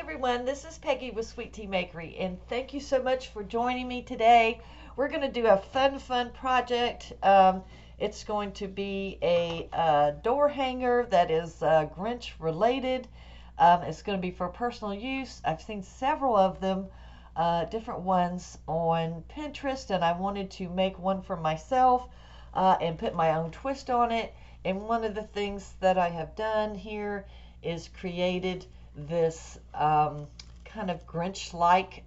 everyone, this is Peggy with Sweet Tea Makery, and thank you so much for joining me today. We're going to do a fun project. It's going to be a door hanger that is Grinch related. It's going to be for personal use. I've seen several of them, different ones on Pinterest, and I wanted to make one for myself and put my own twist on it. And one of the things that I have done here is created this kind of Grinch-like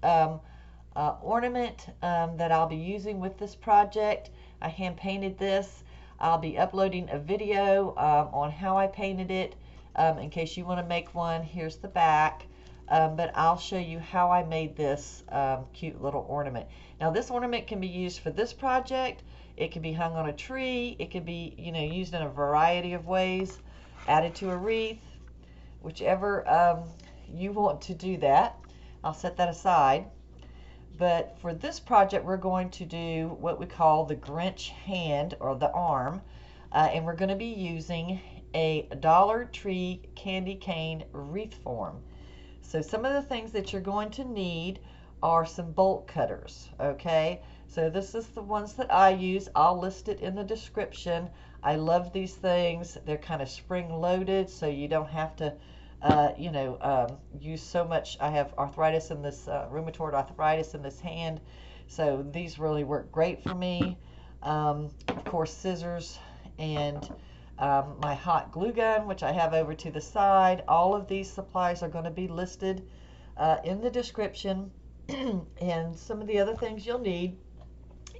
ornament that I'll be using with this project. I hand painted this. I'll be uploading a video on how I painted it in case you want to make one. Here's the back, but I'll show you how I made this cute little ornament. Now this ornament can be used for this project. It can be hung on a tree. It can be, used in a variety of ways, added to a wreath, whichever you want to do that. I'll set that aside. But for this project, we're going to do what we call the Grinch hand, or the arm, and we're going to be using a Dollar Tree candy cane wreath form. So some of the things that you're going to need are some bolt cutters, okay? So this is the ones that I use. I'll list it in the description. I love these things. They're kind of spring-loaded, so you don't have to use so much. I have arthritis in this, rheumatoid arthritis in this hand, so these really work great for me. Of course, scissors and my hot glue gun, which I have over to the side. All of these supplies are going to be listed in the description. And some of the other things you'll need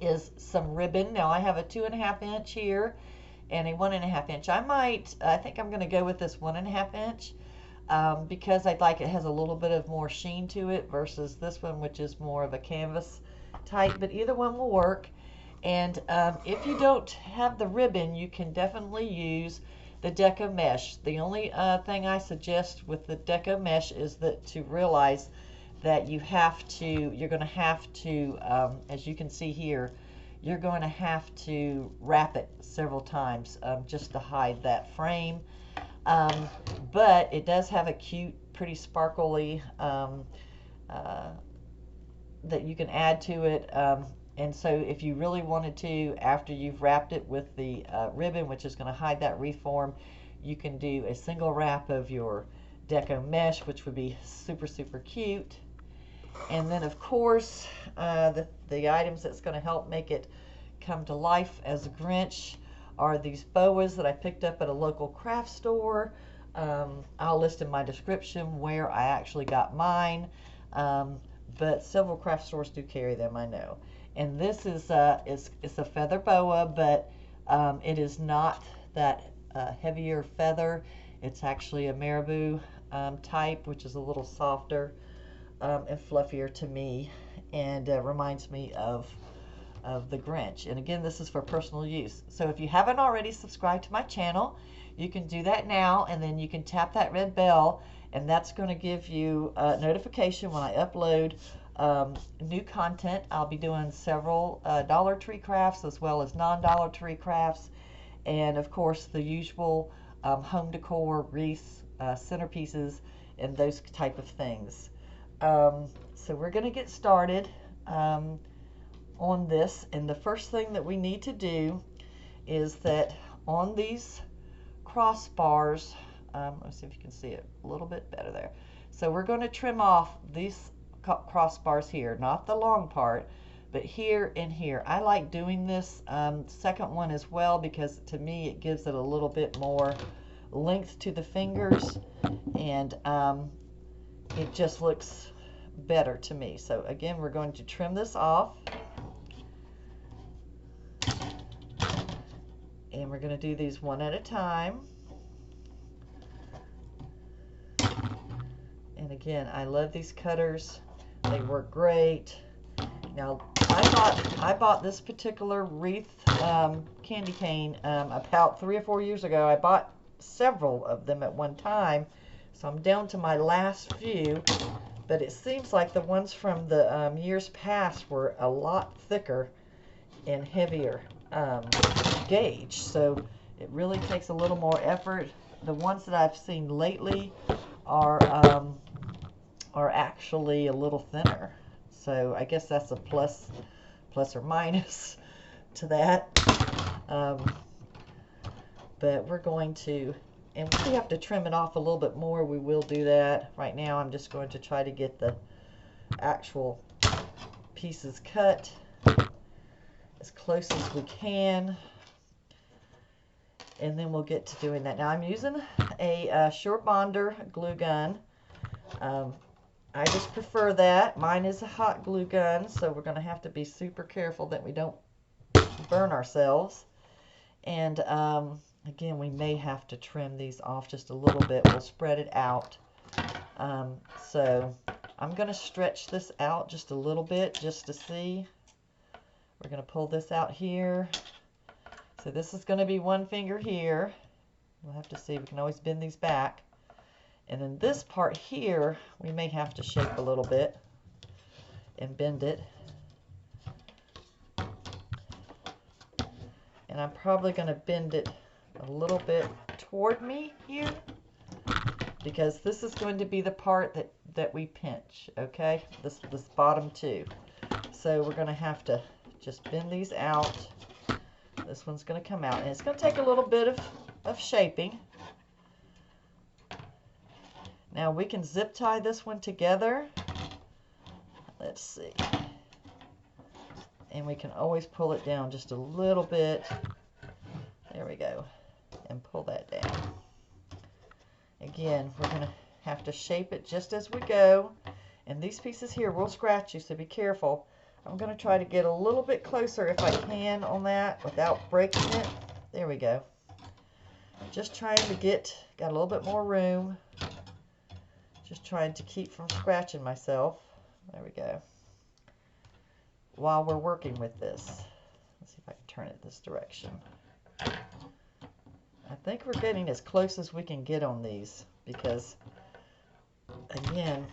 is some ribbon. Now I have a 2.5 inch here and a 1.5 inch. I think I'm going to go with this 1.5 inch because I'd like it has a little bit of more sheen to it versus this one, which is more of a canvas type, but either one will work. And if you don't have the ribbon, you can definitely use the deco mesh. The only thing I suggest with the deco mesh is that to realize that you're going to have to, as you can see here, you're going to have to wrap it several times just to hide that frame. But it does have a cute, pretty sparkly that you can add to it. And so if you really wanted to, after you've wrapped it with the ribbon, which is going to hide that reform, you can do a single wrap of your deco mesh, which would be super cute. And then, of course, the items that's going to help make it come to life as a Grinch are these boas that I picked up at a local craft store. I'll list in my description where I actually got mine, but several craft stores do carry them, I know. And this is it's a feather boa, but it is not that heavier feather. It's actually a marabou type, which is a little softer and fluffier to me, and reminds me of the Grinch. And again, this is for personal use. So if you haven't already subscribed to my channel, you can do that now, and then you can tap that red bell, and that's going to give you a notification when I upload new content. I'll be doing several Dollar Tree crafts as well as non-Dollar Tree crafts, and of course the usual home decor, wreaths, centerpieces, and those type of things. So we're going to get started on this, and the first thing that we need to do is that on these crossbars, let's see if you can see it a little bit better there. So we're going to trim off these crossbars here, not the long part, but here and here. I like doing this second one as well because to me it gives it a little bit more length to the fingers, and it just looks better to me. So again, we're going to trim this off, and we're going to do these one at a time. And again, I love these cutters. They work great. Now, I bought this particular wreath candy cane about 3 or 4 years ago. I bought several of them at one time, so I'm down to my last few, but it seems like the ones from the years past were a lot thicker and heavier gauge, so it really takes a little more effort. The ones that I've seen lately are are actually a little thinner. So I guess that's a plus or minus to that. But we're going to, and if we have to trim it off a little bit more, we will do that. Right now I'm just going to try to get the actual pieces cut as close as we can, and then we'll get to doing that. Now I'm using a Sure Bonder glue gun. I just prefer that. Mine is a hot glue gun, so we're going to have to be super careful that we don't burn ourselves. And again, we may have to trim these off just a little bit. We'll spread it out. So I'm going to stretch this out just a little bit just to see. We're going to pull this out here. So this is going to be one finger here. We'll have to see. We can always bend these back. And then this part here, we may have to shape a little bit and bend it. And I'm probably going to bend it a little bit toward me here, because this is going to be the part that we pinch, okay? This bottom two. So we're going to have to just bend these out. This one's going to come out, and it's going to take a little bit of shaping. Now we can zip tie this one together. Let's see. And we can always pull it down just a little bit. There we go. And pull that down. Again, we're going to have to shape it just as we go. And these pieces here will scratch you, so be careful. I'm going to try to get a little bit closer if I can on that without breaking it. There we go. Just trying to got a little bit more room. Just trying to keep from scratching myself. There we go. While we're working with this. Let's see if I can turn it this direction. I think we're getting as close as we can get on these, because again,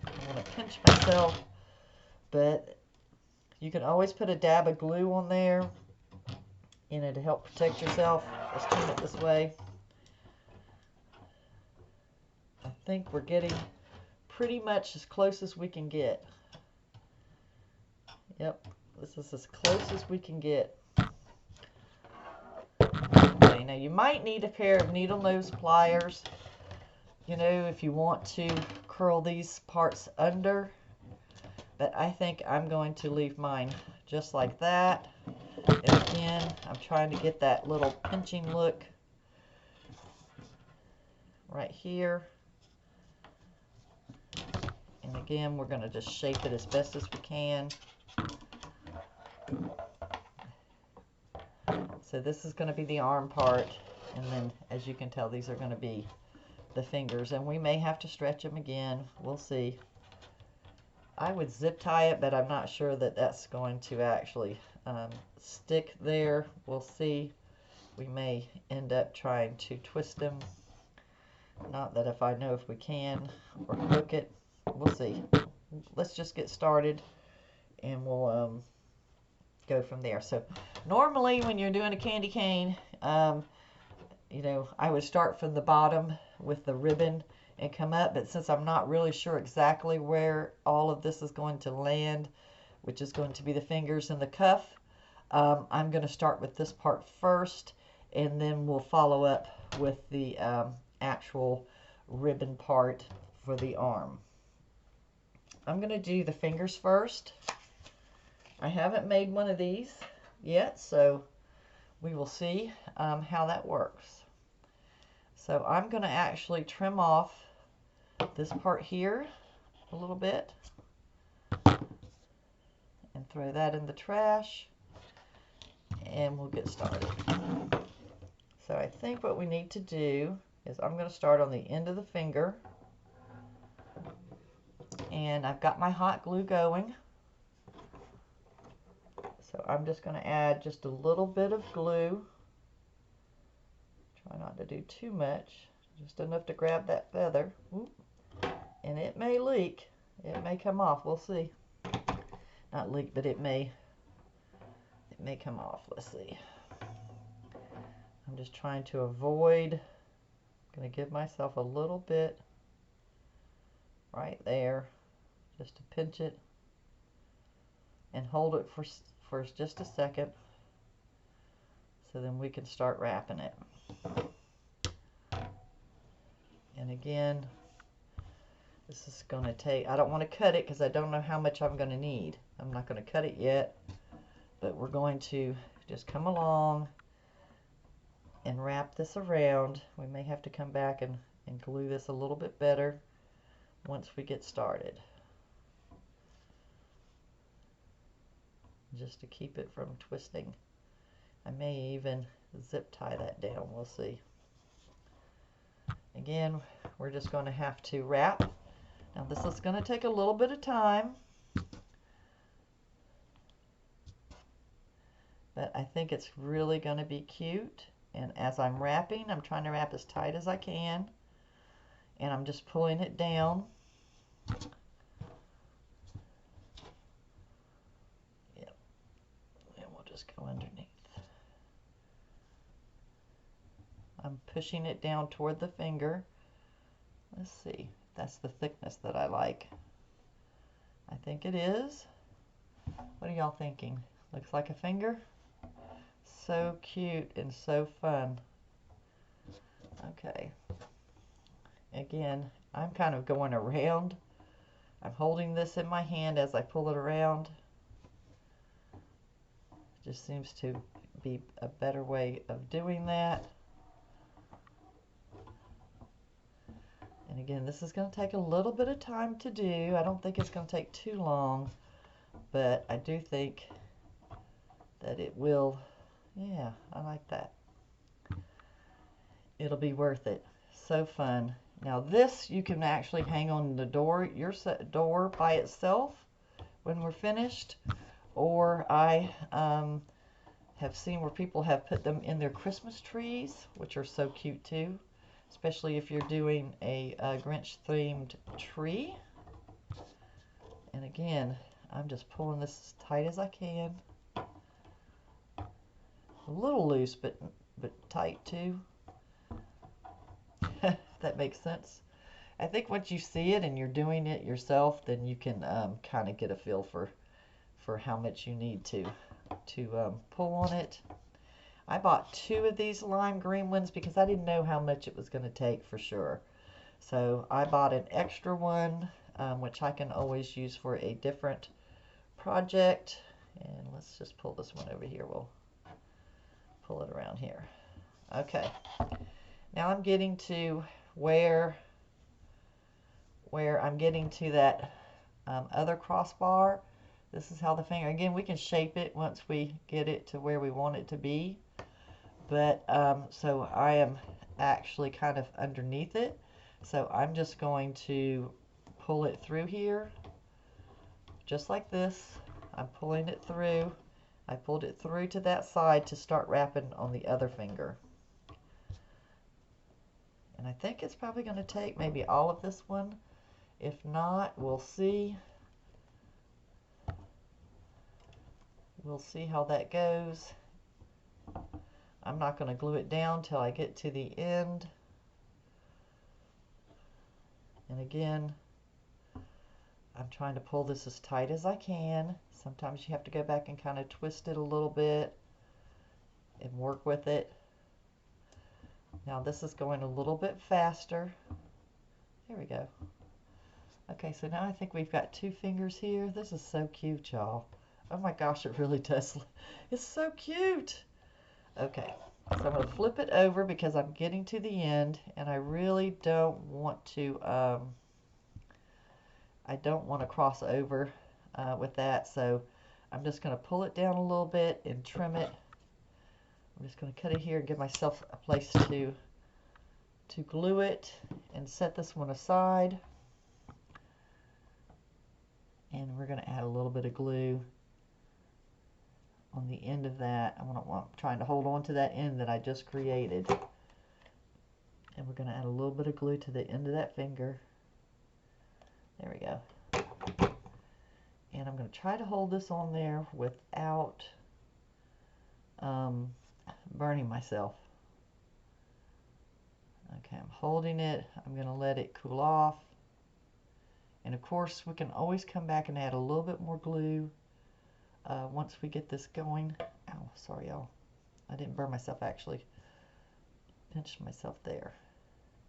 I want to pinch myself, but you can always put a dab of glue on there, you know, to help protect yourself. Let's turn it this way. I think we're getting pretty much as close as we can get. Yep, this is as close as we can get. Okay, now you might need a pair of needle nose pliers, you know, if you want to curl these parts under. But I think I'm going to leave mine just like that. And again, I'm trying to get that little pinching look right here. And again, we're going to just shape it as best as we can. So this is going to be the arm part, and then as you can tell, these are going to be the fingers, and we may have to stretch them again. We'll see. I would zip tie it, but I'm not sure that that's going to actually stick there. We'll see. We may end up trying to twist them. Not that if I know if we can, or hook it. We'll see. Let's just get started, and we'll go from there. So normally when you're doing a candy cane, you know, I would start from the bottom with the ribbon and come up, but since I'm not really sure exactly where all of this is going to land, which is going to be the fingers and the cuff, I'm going to start with this part first, and then we'll follow up with the actual ribbon part for the arm. I'm going to do the fingers first. I haven't made one of these yet, so we will see how that works. So I'm going to actually trim off this part here a little bit and throw that in the trash, and we'll get started. So I think what we need to do is I'm going to start on the end of the finger, and I've got my hot glue going. So I'm just going to add just a little bit of glue. Try not to do too much, just enough to grab that feather. Oop. And it may leak. It may come off. We'll see. Not leak, but it may come off. Let's see. I'm just trying to avoid. I'm going to give myself a little bit right there, just to pinch it and hold it for just a second, so then we can start wrapping it. And again, this is going to take, I don't want to cut it because I don't know how much I'm going to need. I'm not going to cut it yet, but we're going to just come along and wrap this around. We may have to come back and glue this a little bit better once we get started, just to keep it from twisting. I may even zip tie that down, we'll see. Again, we're just going to have to wrap. Now this is going to take a little bit of time, but I think it's really going to be cute. And as I'm wrapping, I'm trying to wrap as tight as I can, and I'm just pulling it down. Yep. And we'll just go underneath. I'm pushing it down toward the finger. Let's see. That's the thickness that I like. I think it is. What are y'all thinking? Looks like a finger? So cute and so fun. Okay. Again, I'm kind of going around. I'm holding this in my hand as I pull it around. Just seems to be a better way of doing that. And again, this is going to take a little bit of time to do. I don't think it's going to take too long, but I do think that it will. Yeah, I like that. It'll be worth it. So fun. Now this you can actually hang on the door, your door by itself when we're finished, or I have seen where people have put them in their Christmas trees, which are so cute too, especially if you're doing a Grinch themed tree. And again, I'm just pulling this as tight as I can. A little loose, but tight too. If that makes sense. I think once you see it and you're doing it yourself, then you can kind of get a feel for how much you need to pull on it. I bought 2 of these lime green ones because I didn't know how much it was going to take for sure. So I bought an extra one, which I can always use for a different project. And let's just pull this one over here. We'll pull it around here. Okay. Now I'm getting to where I'm getting to that other crossbar. This is how the finger, again, we can shape it once we get it to where we want it to be. But so I am actually kind of underneath it. So I'm just going to pull it through here, just like this. I'm pulling it through. I pulled it through to that side to start wrapping on the other finger. And I think it's probably going to take maybe all of this one. If not, we'll see. We'll see how that goes. I'm not going to glue it down till I get to the end. And again, I'm trying to pull this as tight as I can. Sometimes you have to go back and kind of twist it a little bit and work with it. Now this is going a little bit faster. There we go. Okay, so now I think we've got 2 fingers here. This is so cute, y'all. Oh my gosh, it really does. It's so cute. Okay, so I'm going to flip it over because I'm getting to the end, and I really don't want to, I don't want to cross over with that, so I'm just going to pull it down a little bit and trim it. I'm just going to cut it here and give myself a place to glue it and set this one aside. And we're going to add a little bit of glue on the end of that. I'm trying to hold on to that end that I just created. And we're going to add a little bit of glue to the end of that finger. There we go. And I'm going to try to hold this on there without burning myself. Okay, I'm holding it. I'm going to let it cool off. And of course, we can always come back and add a little bit more glue once we get this going. Ow, sorry y'all. I didn't burn myself actually. Pinched myself there.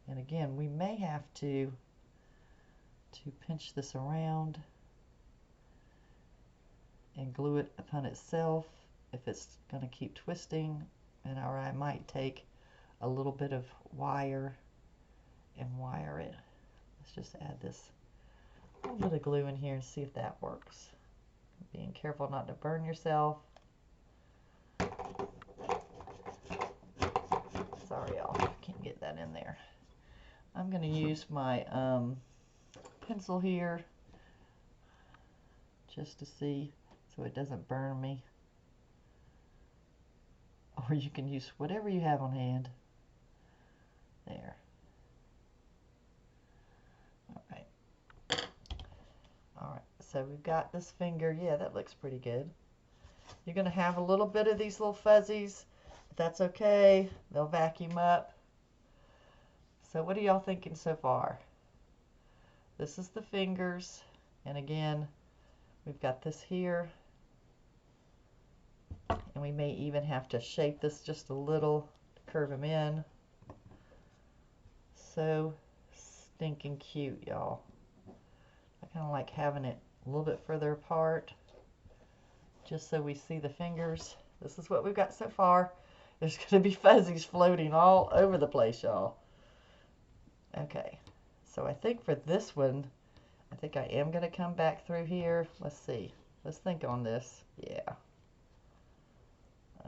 And again, we may have to pinch this around and glue it upon itself if it's going to keep twisting. And or I might take a little bit of wire and wire it. Let's just add this little bit of glue in here and see if that works. Being careful not to burn yourself. Sorry y'all, can't get that in there. I'm going to use my pencil here just to see so it doesn't burn me. Or you can use whatever you have on hand. There. Alright, so we've got this finger. Yeah, that looks pretty good. You're going to have a little bit of these little fuzzies. But that's okay. They'll vacuum up. So what are y'all thinking so far? This is the fingers. And again, we've got this here. And we may even have to shape this just a little to curve them in. So stinking cute, y'all. I kind of like having it a little bit further apart just so we see the fingers. This is what we've got so far. There's going to be fuzzies floating all over the place, y'all. Okay, so I think for this one, I think I am going to come back through here. Let's see. Let's think on this. Yeah.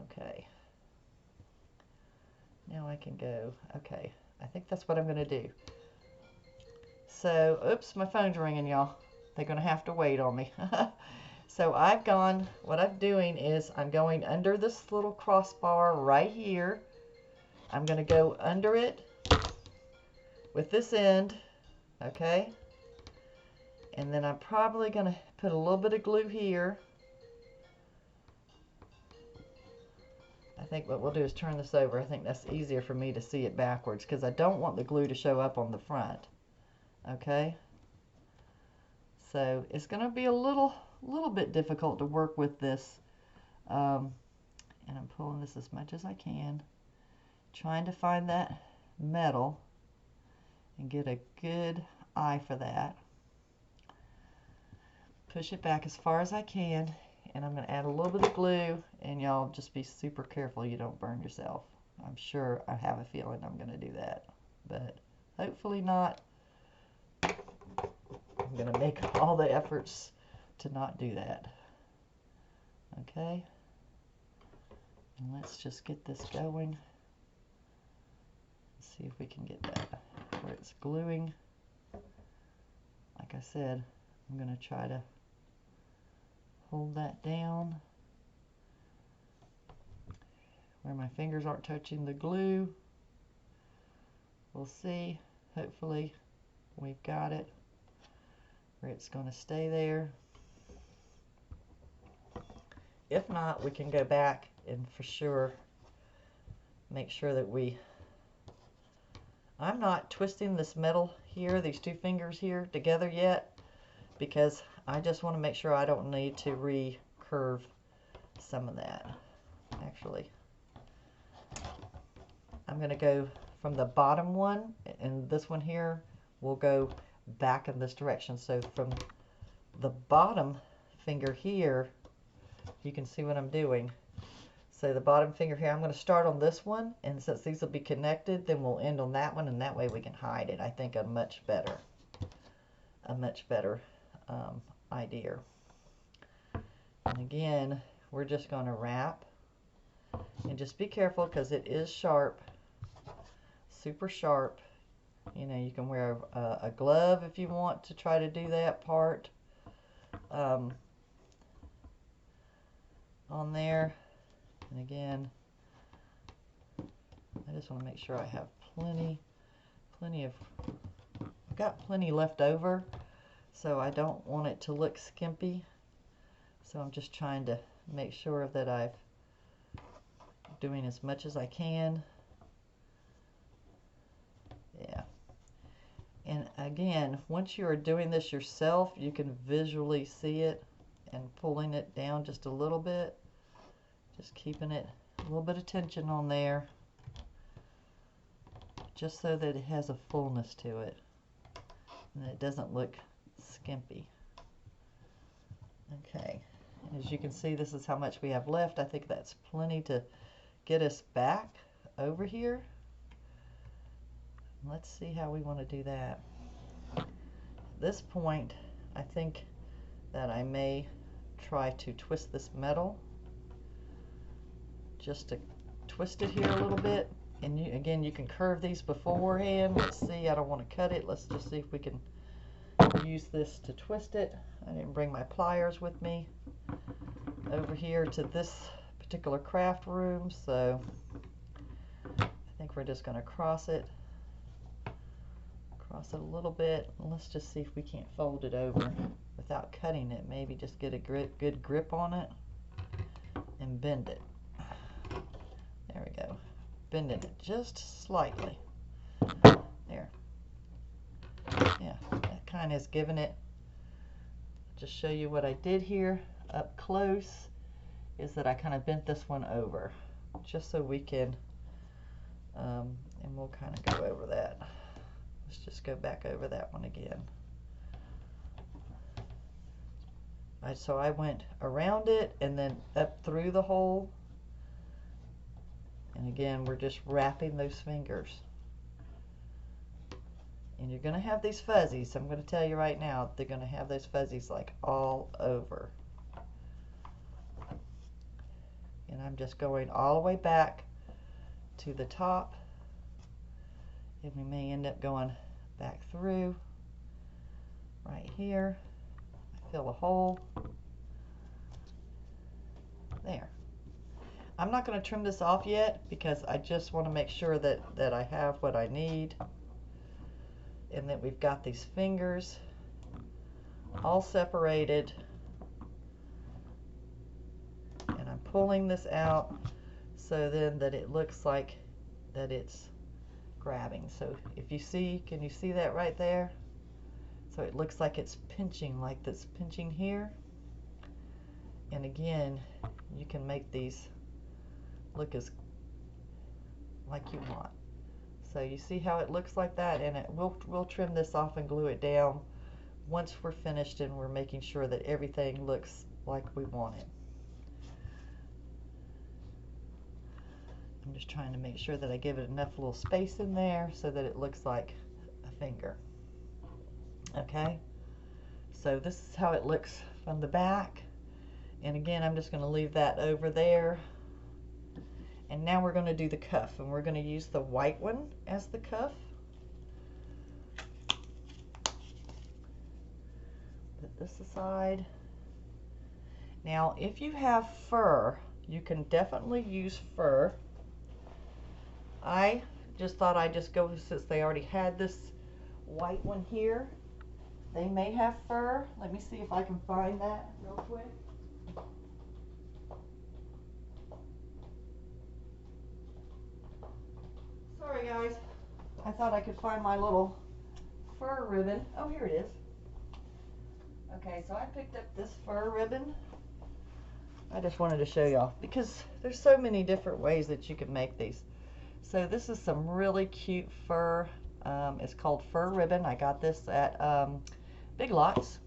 Okay. Now I can go. Okay, I think that's what I'm going to do. So, oops, my phone's ringing, y'all. They're going to have to wait on me. So I've gone, what I'm doing is I'm going under this little crossbar right here. I'm going to go under it with this end, okay? And then I'm probably going to put a little bit of glue here. I think what we'll do is turn this over. I think that's easier for me to see it backwards because I don't want the glue to show up on the front. Okay? So it's going to be a little bit difficult to work with this. And I'm pulling this as much as I can. Trying to find that metal and get a good eye for that. Push it back as far as I can. And I'm going to add a little bit of glue, and y'all just be super careful you don't burn yourself. I'm sure, I have a feeling I'm going to do that, but hopefully not. I'm going to make all the efforts to not do that. Okay, and let's just get this going. Let's see if we can get that where it's gluing. Like I said, I'm going to try to hold that down where my fingers aren't touching the glue. We'll see. Hopefully we've got it where it's going to stay there. If not, we can go back and for sure make sure that I'm not twisting this metal here, these two fingers here together yet, because I just want to make sure I don't need to recurve some of that. Actually, I'm going to go from the bottom one, and this one here will go back in this direction. So from the bottom finger here, you can see what I'm doing. So the bottom finger here, I'm going to start on this one, and since these will be connected, then we'll end on that one, and that way we can hide it. I think a much better idea. And again, we're just going to wrap, and just be careful because it is sharp, super sharp. You know, you can wear a glove if you want to try to do that part on there. And again, I just want to make sure I have plenty of, I've got plenty left over, so I don't want it to look skimpy. So I'm just trying to make sure that I'm doing as much as I can. Yeah. And again, once you are doing this yourself, you can visually see it, and pulling it down just a little bit, just keeping it a little bit of tension on there, just so that it has a fullness to it and it doesn't look skimpy. Okay, as you can see, this is how much we have left. I think that's plenty to get us back over here. Let's see how we want to do that. At this point, I think that I may try to twist this metal, just to twist it here a little bit. And again, you can curve these beforehand. Let's see, I don't want to cut it. Let's just see if we can use this to twist it. I didn't bring my pliers with me over here to this particular craft room, so I think we're just going to cross it a little bit. And let's just see if we can't fold it over without cutting it. Maybe just get a good grip on it and bend it. There we go. Bending it just slightly. There. Yeah, that kind of is giving it. Just show you what I did here up close is that I kind of bent this one over just so we can, and we'll kind of go over that. Let's just go back over that one again. So I went around it and then up through the hole. And again, we're just wrapping those fingers. And you're going to have these fuzzies. I'm going to tell you right now, they're going to have those fuzzies like all over. And I'm just going all the way back to the top. And we may end up going back through right here. Fill a hole. There. I'm not going to trim this off yet because I just want to make sure that I have what I need and that we've got these fingers all separated, and I'm pulling this out so then that it looks like that it's grabbing. So if you see, can you see that right there? So it looks like it's pinching, like this pinching here. And again, you can make these look as like you want. So you see how it looks like that, and we'll trim this off and glue it down once we're finished and we're making sure that everything looks like we want it. I'm just trying to make sure that I give it enough little space in there so that it looks like a finger. Okay, so this is how it looks from the back. And again, I'm just going to leave that over there. And now we're going to do the cuff, and we're going to use the white one as the cuff. Put this aside. Now, if you have fur, you can definitely use fur. I just thought I'd just go, since they already had this white one here. They may have fur. Let me see if I can find that real quick. Sorry guys, I thought I could find my little fur ribbon. Oh, here it is. Okay, so I picked up this fur ribbon. I just wanted to show y'all because there's so many different ways that you can make these. So this is some really cute fur. It's called fur ribbon. I got this at Big Lots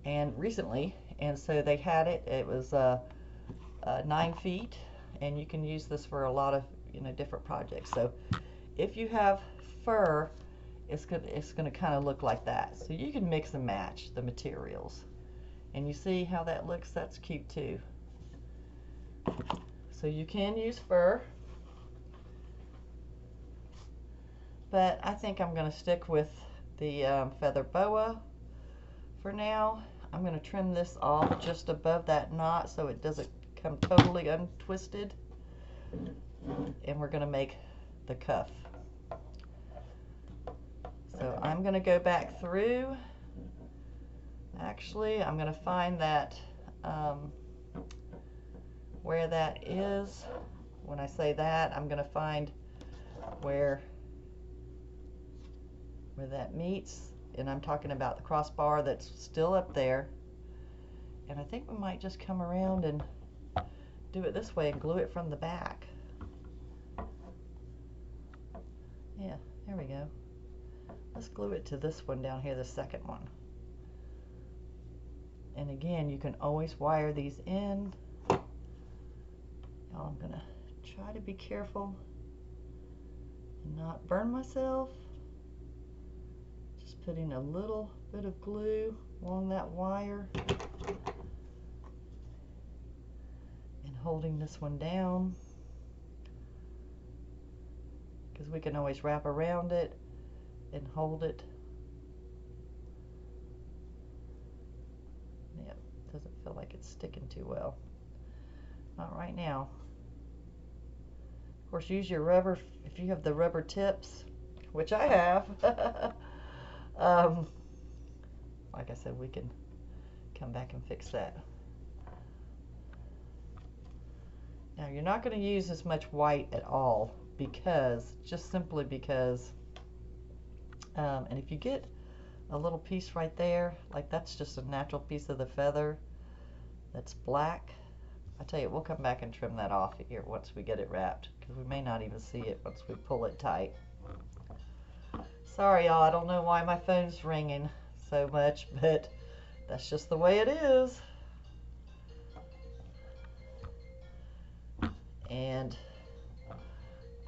and recently, and so they had it. It was 9 feet, and you can use this for a lot of different projects. So if you have fur, it's gonna kind of look like that. So you can mix and match the materials, and you see how that looks. That's cute too. So you can use fur, but I think I'm going to stick with the feather boa for now. I'm going to trim this off just above that knot so it doesn't come totally untwisted, and we're going to make the cuff. So I'm going to go back through. Actually, I'm going to find that where that is. When I say that, I'm going to find where where that meets, and I'm talking about the crossbar that's still up there. And I think we might just come around and do it this way and glue it from the back. Yeah, there we go. Let's glue it to this one down here, the second one. And again, you can always wire these in. Now I'm gonna try to be careful and not burn myself. Just putting a little bit of glue along that wire and holding this one down, because we can always wrap around it and hold it. Yeah, doesn't feel like it's sticking too well. Not right now. Of course, use your rubber if you have the rubber tips, which I have. Like I said, we can come back and fix that. Now, you're not going to use as much white at all, because, just simply because, and if you get a little piece right there, like that's just a natural piece of the feather that's black, I tell you, we'll come back and trim that off here once we get it wrapped, because we may not even see it once we pull it tight. Sorry, y'all, I don't know why my phone's ringing so much, but that's just the way it is. And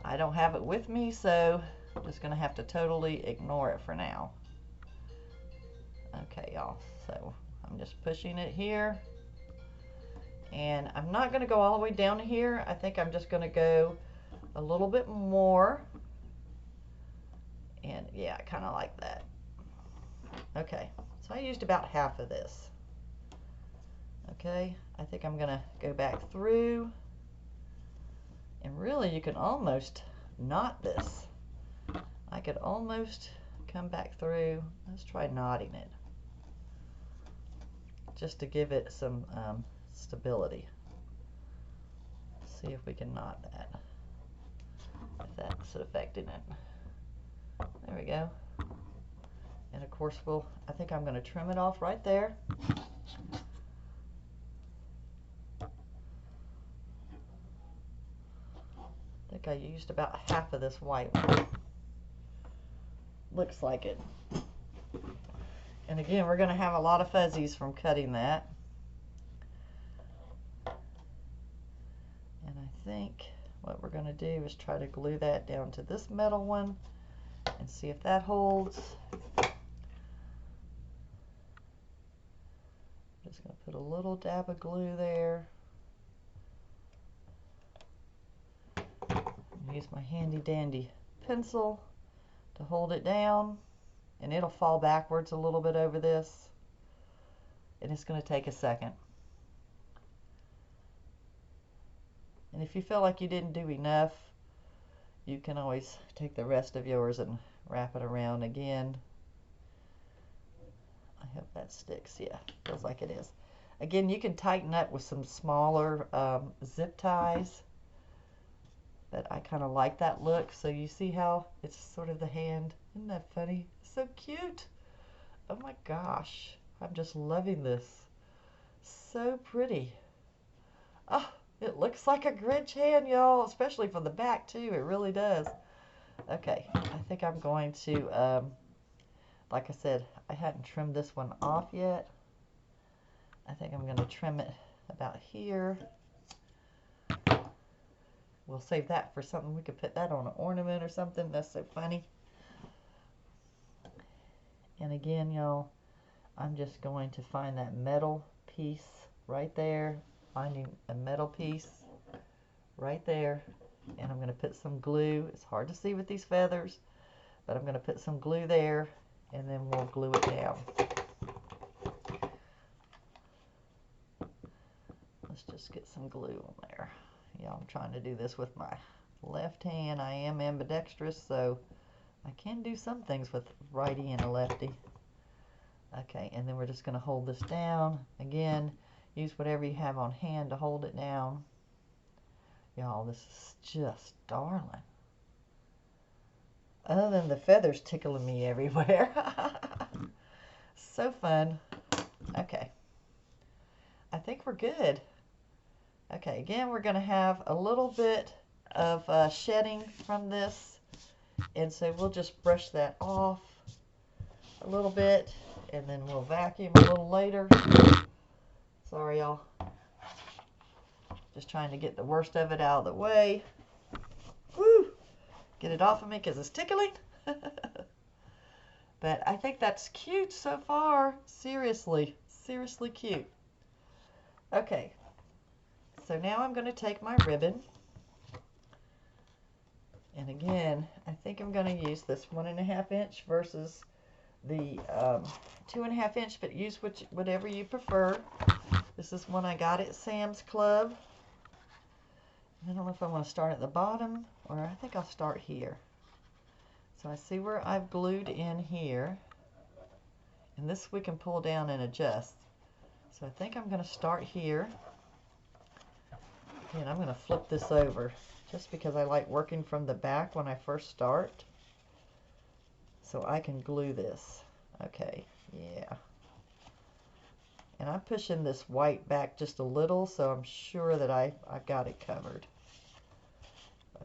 I don't have it with me, so I'm just going to have to totally ignore it for now. Okay, y'all, so I'm just pushing it here. And I'm not going to go all the way down here. I think I'm just going to go a little bit more. And yeah, I kind of like that. Okay, so I used about half of this. Okay, I think I'm going to go back through. And really, you can almost knot this. I could almost come back through. Let's try knotting it, just to give it some stability. See if we can knot that, if that's affecting it. There we go. And of course, I think I'm going to trim it off right there. I think I used about half of this white one. Looks like it. And again, we're going to have a lot of fuzzies from cutting that. And I think what we're going to do is try to glue that down to this metal one and see if that holds. Just going to put a little dab of glue there. Use my handy dandy pencil to hold it down, and it'll fall backwards a little bit over this, and it's going to take a second. And if you feel like you didn't do enough, you can always take the rest of yours and wrap it around again. I hope that sticks. Yeah, feels like it is. Again, you can tighten up with some smaller zip ties, but I kind of like that look. So you see how it's sort of the hand. Isn't that funny? So cute. Oh my gosh, I'm just loving this. So pretty. Oh, it looks like a Grinch hand, y'all, especially from the back too. It really does. Okay, I think I'm going to, like I said, I hadn't trimmed this one off yet. I think I'm going to trim it about here. We'll save that for something. We could put that on an ornament or something. That's so funny. And again, y'all, I'm just going to find that metal piece right there. Finding a metal piece right there. And I'm going to put some glue. It's hard to see with these feathers, but I'm going to put some glue there, and then we'll glue it down. Let's just get some glue on there. Yeah, I'm trying to do this with my left hand. I am ambidextrous, so I can do some things with righty and a lefty. Okay, and then we're just going to hold this down. Again, use whatever you have on hand to hold it down. Y'all, this is just darling. Other than the feathers tickling me everywhere. So fun. Okay. I think we're good. Okay, again, we're going to have a little bit of shedding from this. And so we'll just brush that off a little bit. And then we'll vacuum a little later. Sorry, y'all. Just trying to get the worst of it out of the way. Woo! Get it off of me because it's tickling. But I think that's cute so far. Seriously. Seriously cute. Okay. So now I'm going to take my ribbon. And again, I think I'm going to use this 1.5 inch versus the 2.5 inch, but use whatever you prefer. This is one I got at Sam's Club. I don't know if I want to start at the bottom, or I think I'll start here. So I see where I've glued in here. And this we can pull down and adjust. So I think I'm going to start here. And I'm going to flip this over, just because I like working from the back when I first start. So I can glue this. Okay, yeah. And I'm pushing this white back just a little, so I'm sure that I've got it covered.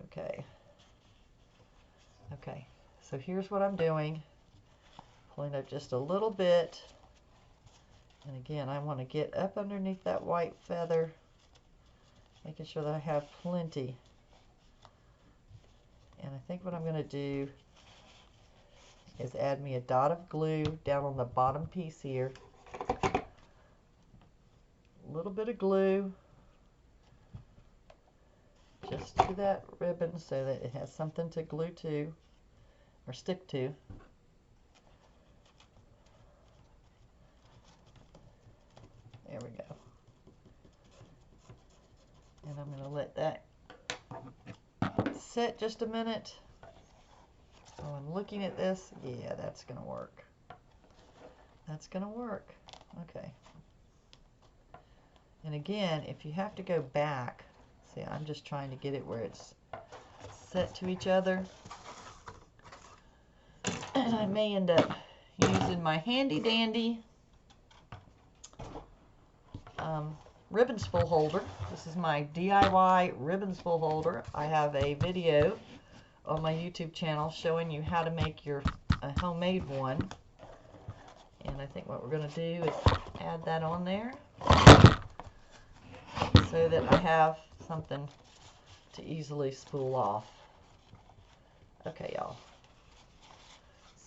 Okay. Okay, so here's what I'm doing. Pulling up just a little bit. And again, I want to get up underneath that white feather, making sure that I have plenty. And I think what I'm going to do is add me a dot of glue down on the bottom piece here. A little bit of glue just to that ribbon so that it has something to glue to or stick to. There we go. And I'm going to let that sit just a minute. Oh, I'm looking at this. Yeah, that's going to work. That's going to work. Okay. And again, if you have to go back, see, I'm just trying to get it where it's set to each other. And I may end up using my handy dandy ribbon spool holder. This is my DIY ribbon spool holder. I have a video on my YouTube channel showing you how to make your homemade one. And I think what we're going to do is add that on there so that I have something to easily spool off. Okay, y'all.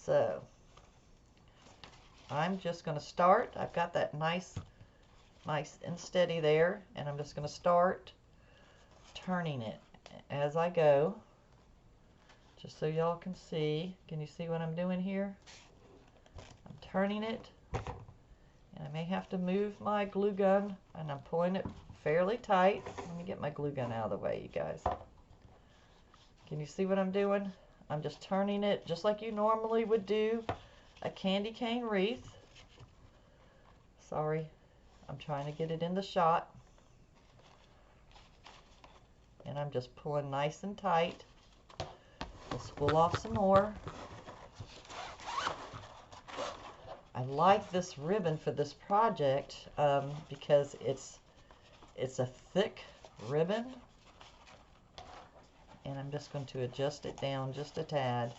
So I'm just going to start. I've got that nice and steady there, and I'm just going to start turning it as I go, just so y'all can see. Can you see what I'm doing here? I'm turning it, and I may have to move my glue gun, and I'm pulling it fairly tight. Let me get my glue gun out of the way, you guys. Can you see what I'm doing? I'm just turning it just like you normally would do a candy cane wreath. Sorry, I'm trying to get it in the shot. And I'm just pulling nice and tight. We'll spool off some more. I like this ribbon for this project because it's a thick ribbon. And I'm just going to adjust it down just a tad.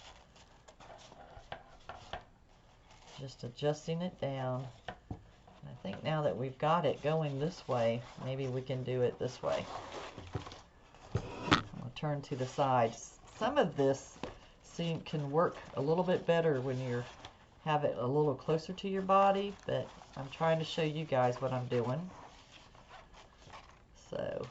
Just adjusting it down. And I think now that we've got it going this way, maybe we can do it this way. I'll turn to the sides. Some of this can work a little bit better when you have it a little closer to your body, but I'm trying to show you guys what I'm doing. So,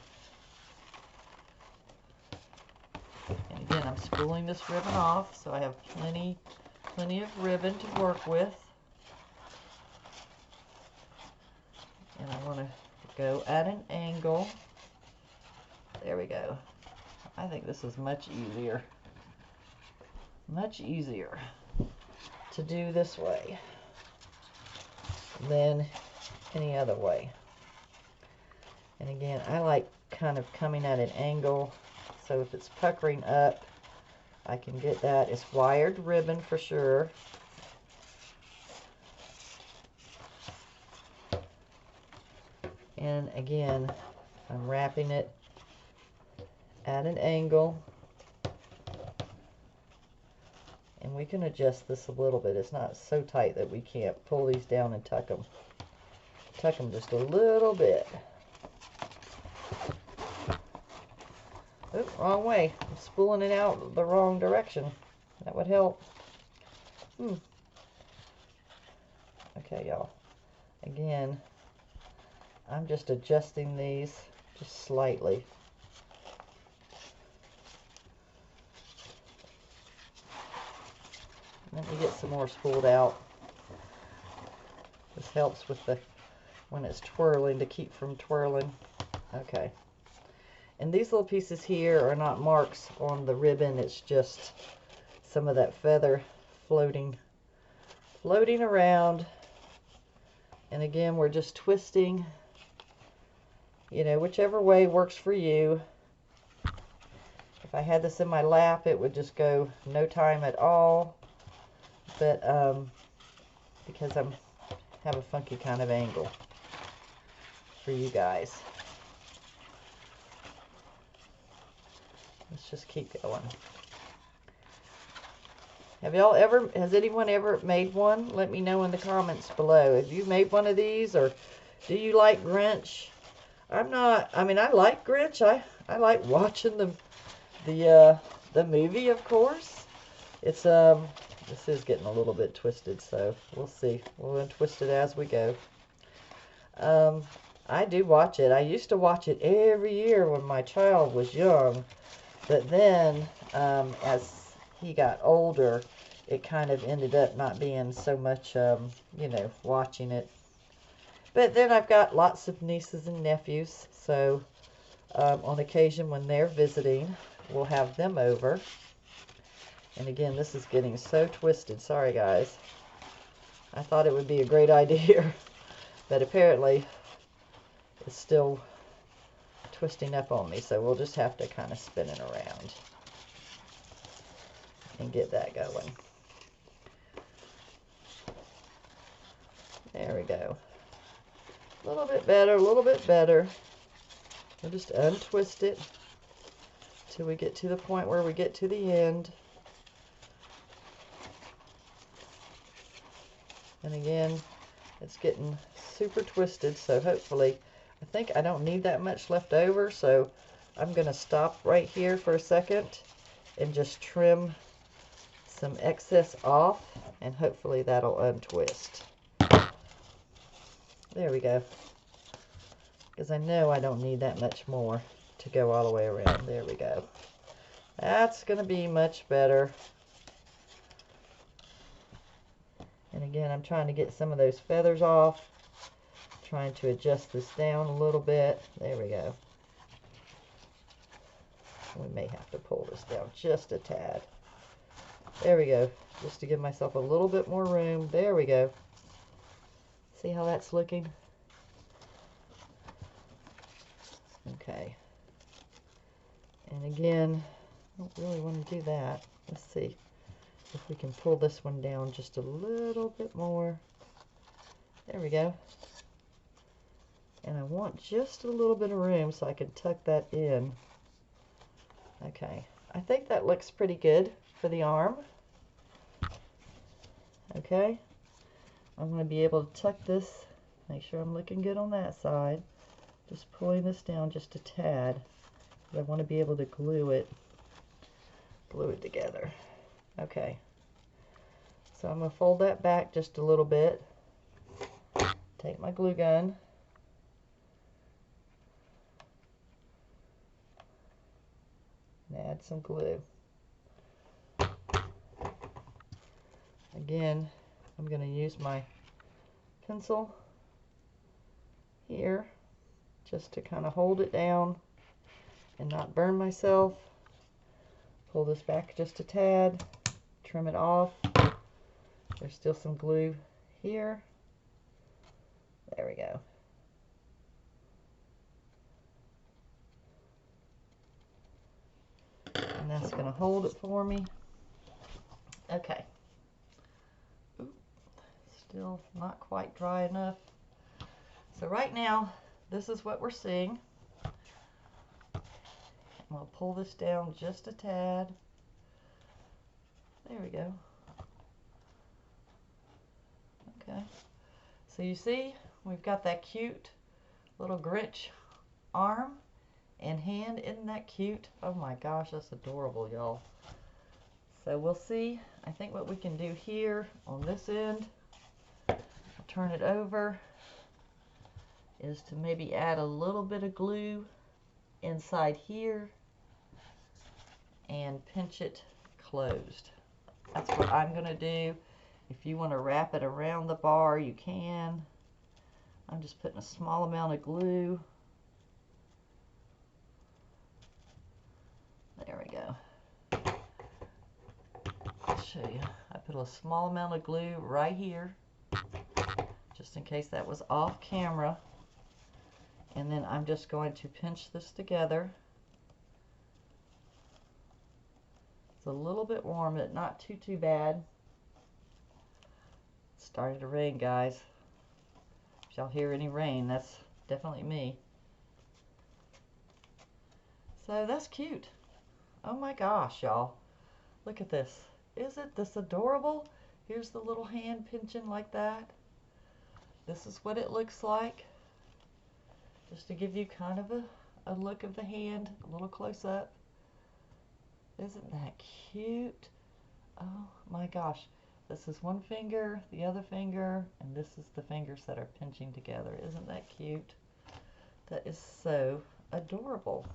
and again, I'm spooling this ribbon off, so I have plenty of ribbon to work with. And I want to go at an angle. There we go. I think this is much easier to do this way than any other way. And again, I like kind of coming at an angle, so if it's puckering up, I can get that. It's wired ribbon for sure. And again, I'm wrapping it at an angle. And we can adjust this a little bit. It's not so tight that we can't pull these down and tuck them. Tuck them just a little bit. Oop, wrong way. I'm spooling it out the wrong direction. That would help. Okay, y'all. Again, I'm just adjusting these just slightly. Let me get some more spooled out. This helps with the, when it's twirling, to keep from twirling. Okay. And these little pieces here are not marks on the ribbon. It's just some of that feather floating around. And again, we're just twisting, you know, whichever way works for you. If I had this in my lap, it would just go no time at all. But because I have a funky kind of angle for you guys. Let's just keep going. Has anyone ever made one? Let me know in the comments below. Have you made one of these, or do you like Grinch? I mean, I like Grinch. I like watching the movie, of course. It's this is getting a little bit twisted, so we'll see. We'll untwist it as we go. I do watch it. I used to watch it every year when my child was young. But then, as he got older, it kind of ended up not being so much, you know, watching it. But then I've got lots of nieces and nephews, so on occasion when they're visiting, we'll have them over. And again, this is getting so twisted. Sorry, guys. I thought it would be a great idea, but apparently it's still twisting up on me, so we'll just have to kind of spin it around and get that going. There we go. A little bit better, a little bit better. We'll just untwist it till we get to the point where we get to the end. And again, it's getting super twisted, so hopefully, I think I don't need that much left over, so I'm going to stop right here for a second and just trim some excess off, and hopefully that'll untwist. There we go. Because I know I don't need that much more to go all the way around. There we go. That's going to be much better. And again, I'm trying to get some of those feathers off. Trying to adjust this down a little bit. There we go. We may have to pull this down just a tad. There we go. Just to give myself a little bit more room. There we go. See how that's looking? Okay. And again, I don't really want to do that. Let's see if we can pull this one down just a little bit more. There we go. And I want just a little bit of room so I can tuck that in. Okay, I think that looks pretty good for the arm. Okay, I'm going to be able to tuck this, make sure I'm looking good on that side. Just pulling this down just a tad. I want to be able to glue it together. Okay, so I'm going to fold that back just a little bit. Take my glue gun. And add some glue. Again, I'm going to use my pencil here just to kind of hold it down and not burn myself. Pull this back just a tad, trim it off. There's still some glue here. There we go. And that's going to hold it for me. Okay. Ooh, still not quite dry enough. So right now, this is what we're seeing. I'm going to pull this down just a tad. There we go. Okay. So you see, we've got that cute little Grinch arm and hand. Isn't that cute? Oh my gosh, that's adorable, y'all. So we'll see, I think what we can do here on this end, I'll turn it over, is to maybe add a little bit of glue inside here and pinch it closed. That's what I'm going to do. If you want to wrap it around the bar, you can. I'm just putting a small amount of glue. There we go. I'll show you. I put a small amount of glue right here, just in case that was off camera. And then I'm just going to pinch this together. It's a little bit warm, but not too bad. It started to rain, guys. If y'all hear any rain, that's definitely me. So that's cute. Oh my gosh, y'all. Look at this. Isn't this adorable? Here's the little hand pinching like that. This is what it looks like. Just to give you kind of a look of the hand, a little close up. Isn't that cute? Oh my gosh. This is one finger, the other finger, and this is the fingers that are pinching together. Isn't that cute? That is so adorable.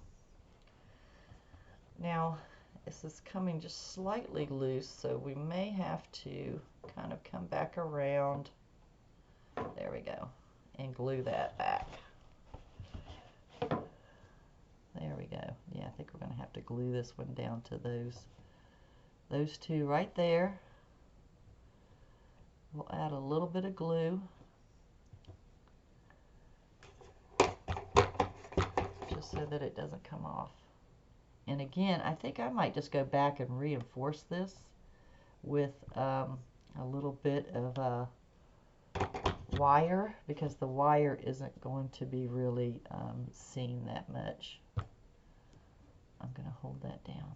Now, this is coming just slightly loose, so we may have to kind of come back around. There we go. And glue that back. There we go. Yeah, I think we're going to have to glue this one down to those two right there. We'll add a little bit of glue. Just so that it doesn't come off. And again, I think I might just go back and reinforce this with a little bit of wire, because the wire isn't going to be really seen that much. I'm going to hold that down.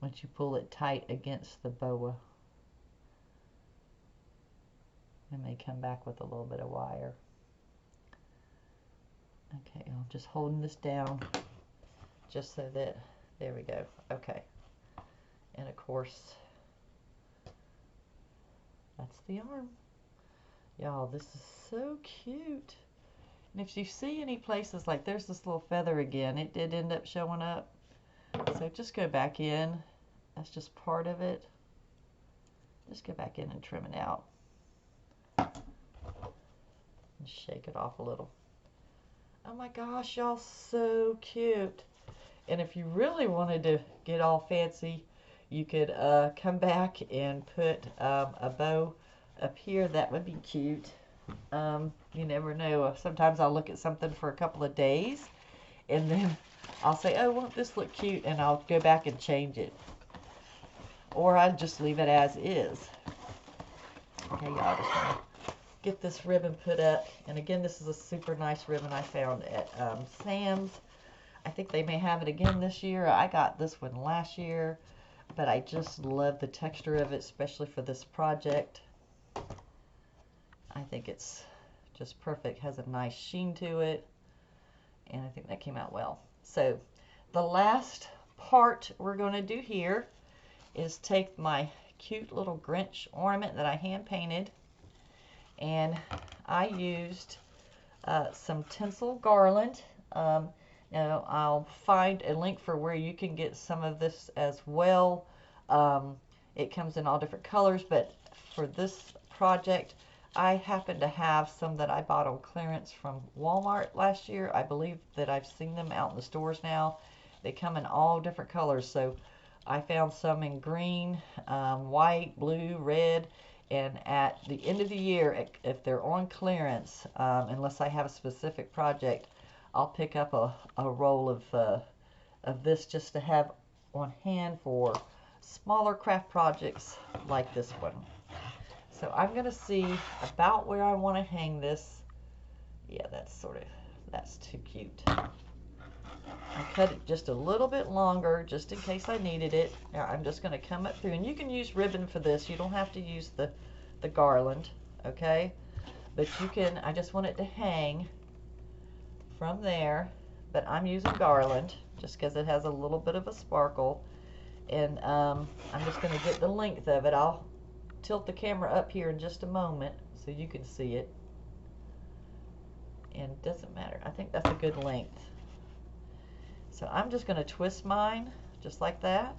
Once you pull it tight against the boa, I may come back with a little bit of wire. Okay, I'm just holding this down just so that, there we go. Okay. And of course, that's the arm. Y'all, this is so cute. And if you see any places, like there's this little feather again, it did end up showing up. So just go back in. That's just part of it. Just go back in and trim it out. And shake it off a little. Oh my gosh, y'all, so cute. And if you really wanted to get all fancy, you could come back and put a bow up here. That would be cute. You never know. Sometimes I'll look at something for a couple of days and then I'll say, oh, won't this look cute? And I'll go back and change it. Or I'll just leave it as is. Okay, y'all, just want to get this ribbon put up. And again, this is a super nice ribbon I found at Sam's. I think they may have it again this year. I got this one last year, but I just love the texture of it, especially for this project. I think it's just perfect. Has a nice sheen to it, and I think that came out well. So the last part we're going to do here is take my cute little Grinch ornament that I hand painted, and I used some Tinsel Garland. Now I'll find a link for where you can get some of this as well. It comes in all different colors, but for this project I happen to have some that I bought on clearance from Walmart last year. I believe that I've seen them out in the stores now. They come in all different colors, so I found some in green, white, blue, red, and at the end of the year, if they're on clearance, unless I have a specific project, I'll pick up a roll of this just to have on hand for smaller craft projects like this one. So I'm going to see about where I want to hang this. Yeah, that's too cute. I cut it just a little bit longer just in case I needed it. Now I'm just going to come up through, and you can use ribbon for this. You don't have to use the garland, okay? But you can, I just want it to hang from there, but I'm using garland just because it has a little bit of a sparkle. And I'm just going to get the length of it. I'll tilt the camera up here in just a moment so you can see it. And it doesn't matter. I think that's a good length. So I'm just going to twist mine just like that.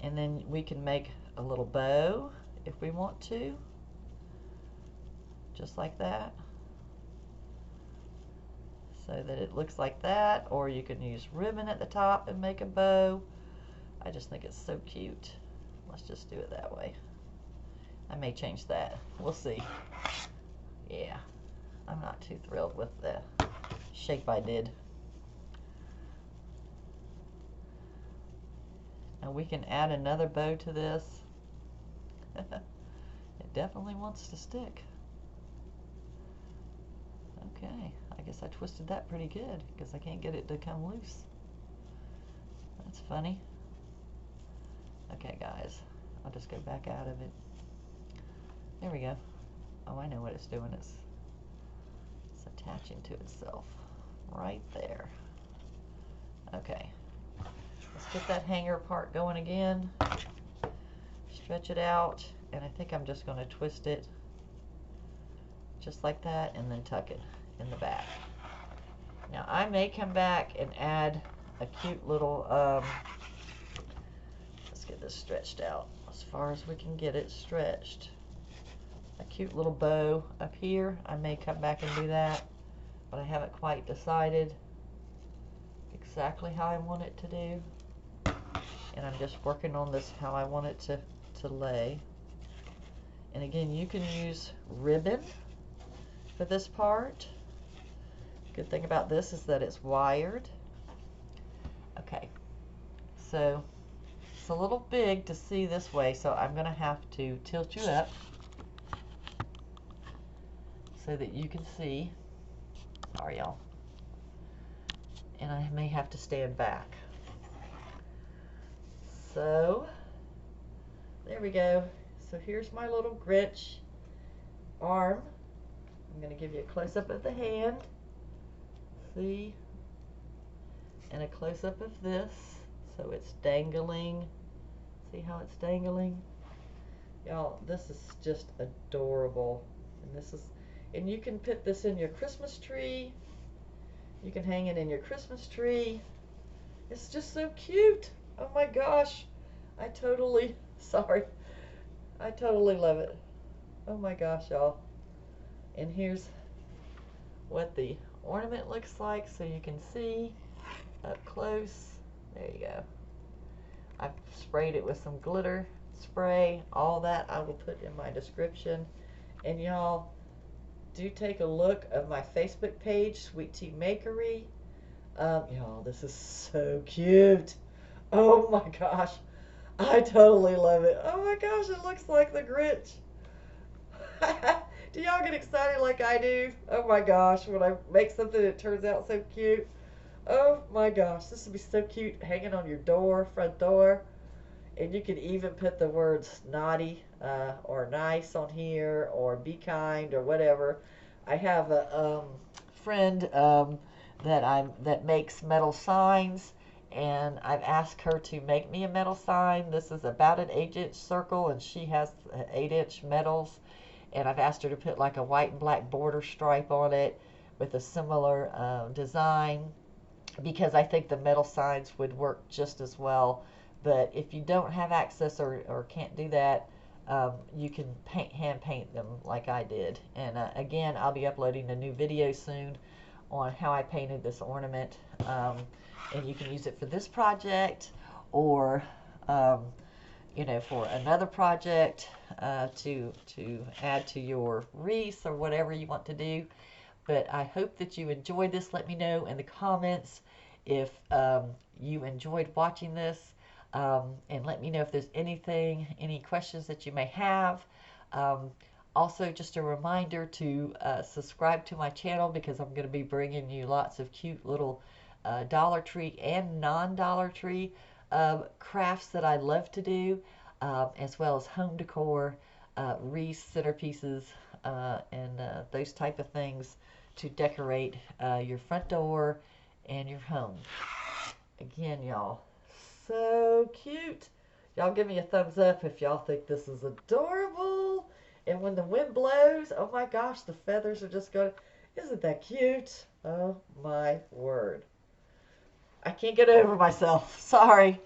And then we can make a little bow if we want to. Just like that. So that it looks like that. Or you can use ribbon at the top and make a bow. I just think it's so cute. Let's just do it that way. I may change that. We'll see. Yeah. I'm not too thrilled with the shape I did. And we can add another bow to this. It definitely wants to stick. Okay, I guess I twisted that pretty good because I can't get it to come loose. That's funny. Okay guys, I'll just go back out of it. There we go. Oh, I know what it's doing. It's attaching to itself right there. Okay, let's get that hanger part going again. Stretch it out, and I think I'm just going to twist it just like that and then tuck it in the back. Now I may come back and add a cute little let's get this stretched out as far as we can get it stretched. A cute little bow up here. I may come back and do that, but I haven't quite decided exactly how I want it to do. And I'm just working on this, how I want it to lay. And again, you can use ribbon for this part. Good thing about this is that it's wired. Okay, so it's a little big to see this way, so I'm going to have to tilt you up so that you can see. Sorry, y'all. And I may have to stand back. So, there we go. So here's my little Grinch arm. I'm going to give you a close-up of the hand. See? And a close-up of this. So it's dangling. See how it's dangling? Y'all, this is just adorable. And you can put this in your Christmas tree. You can hang it in your Christmas tree. It's just so cute. Oh my gosh. I totally love it. Oh my gosh, y'all. And here's what the ornament looks like so you can see up close. There you go. I've sprayed it with some glitter spray. All that I will put in my description. And y'all, do take a look of my Facebook page, Sweet Tea Makery. Y'all, this is so cute. Oh my gosh. I totally love it. Oh my gosh, it looks like the Grinch. Do y'all get excited like I do? Oh my gosh, when I make something that turns out so cute. Oh my gosh, this would be so cute hanging on your door, front door. And you can even put the words naughty or nice on here, or be kind, or whatever. I have a friend that makes metal signs, and I've asked her to make me a metal sign. This is about an 8-inch circle, and she has 8-inch metals. And I've asked her to put like a white and black border stripe on it with a similar design, because I think the metal signs would work just as well. But if you don't have access or can't do that, you can hand paint them like I did. And again, I'll be uploading a new video soon on how I painted this ornament. And you can use it for this project, or you know, for another project to add to your wreath or whatever you want to do. But I hope that you enjoyed this. Let me know in the comments if you enjoyed watching this. and let me know if there's any questions that you may have. Um, Also, just a reminder to subscribe to my channel, because I'm going to be bringing you lots of cute little Dollar Tree and non-Dollar Tree crafts that I love to do, as well as home decor, wreaths, centerpieces, and those type of things to decorate your front door and your home. Again, y'all, so cute. Y'all give me a thumbs up if y'all think this is adorable. And when the wind blows, oh my gosh, the feathers are just going, isn't that cute? Oh my word. I can't get over myself. Sorry.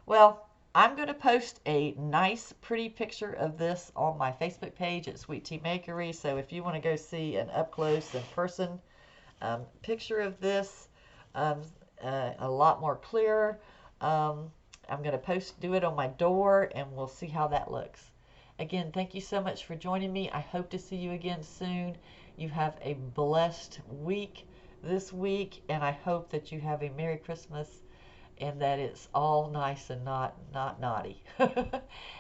Well, I'm going to post a nice, pretty picture of this on my Facebook page at Sweet Tea Makery. So if you want to go see an up-close and person picture of this, a lot more clearer, I'm going to do it on my door, and we'll see how that looks. Again, thank you so much for joining me. I hope to see you again soon. You have a blessed week this week, and I hope that you have a Merry Christmas and that it's all nice and not naughty.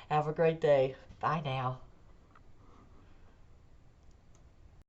Have a great day. Bye now.